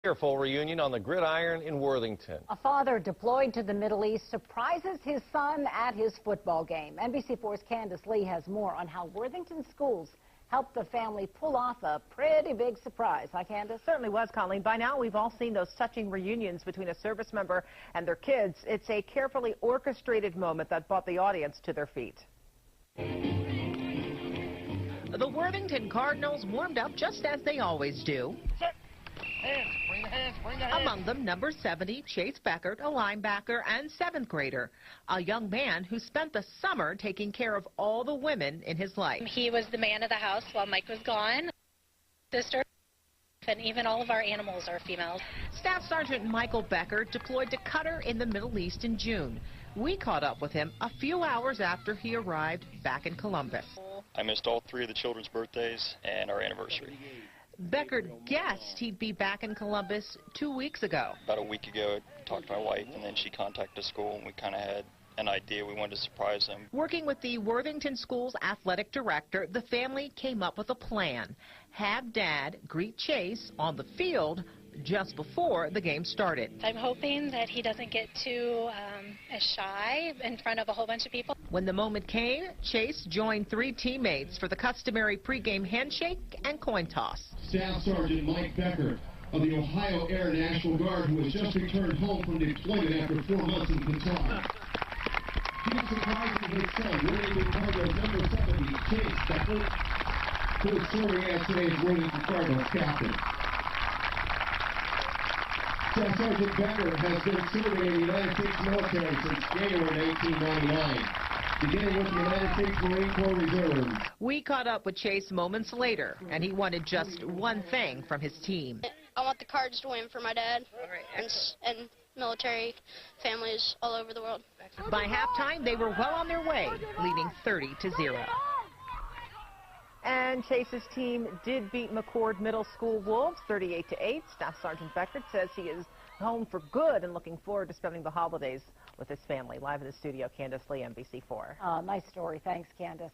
Cheerful reunion on the gridiron in Worthington. A father deployed to the Middle East surprises his son at his football game. NBC4's Candace Lee has more on how Worthington schools helped the family pull off a pretty big surprise. Huh, Candace? Certainly was, Colleen. By now, we've all seen those touching reunions between a service member and their kids. It's a carefully orchestrated moment that brought the audience to their feet. The Worthington Cardinals warmed up just as they always do. Hands, bring the hands, bring the hands. Among them, number 70, Chase Backert, a linebacker and 7th grader, a young man who spent the summer taking care of all the women in his life. He was the man of the house while Mike was gone. Sister, and even all of our animals are females. Staff Sergeant Mike Beckert deployed to Qatar in the Middle East in June. We caught up with him a few hours after he arrived back in Columbus. I missed all 3 of the children's birthdays and our anniversary. Beckert guessed he'd be back in Columbus 2 weeks ago. About a week ago, I talked to my wife, and then she contacted the school, and we kind of had an idea. We wanted to surprise them. Working with the Worthington School's athletic director, the family came up with a plan. Have Dad greet Chase on the field just before the game started. I'm hoping that he doesn't get too shy in front of a whole bunch of people. When the moment came, Chase joined 3 teammates for the customary pregame handshake and coin toss. Staff Sergeant Mike Beckert of the Ohio Air National Guard, who has just returned home from deployment after 4 months in Qatar. He is surprising his son, Worthington Cardinals number 70, Chase Backert, who is serving as today's Worthington Cardinals captain. Staff Sergeant Beckert has been serving in the United States military since January 1999. Beginning with the United States Marine Corps Reserve. We caught up with Chase moments later, and he wanted just one thing from his team. I want the Cards to win for my dad and military families all over the world. By halftime, they were well on their way, leading 30-0. And Chase's team did beat McCord Middle School Wolves 38-8. Staff Sergeant Beckert says he is home for good and looking forward to spending the holidays with his family. Live in the studio, Candace Lee, NBC4. Nice story. Thanks, Candace.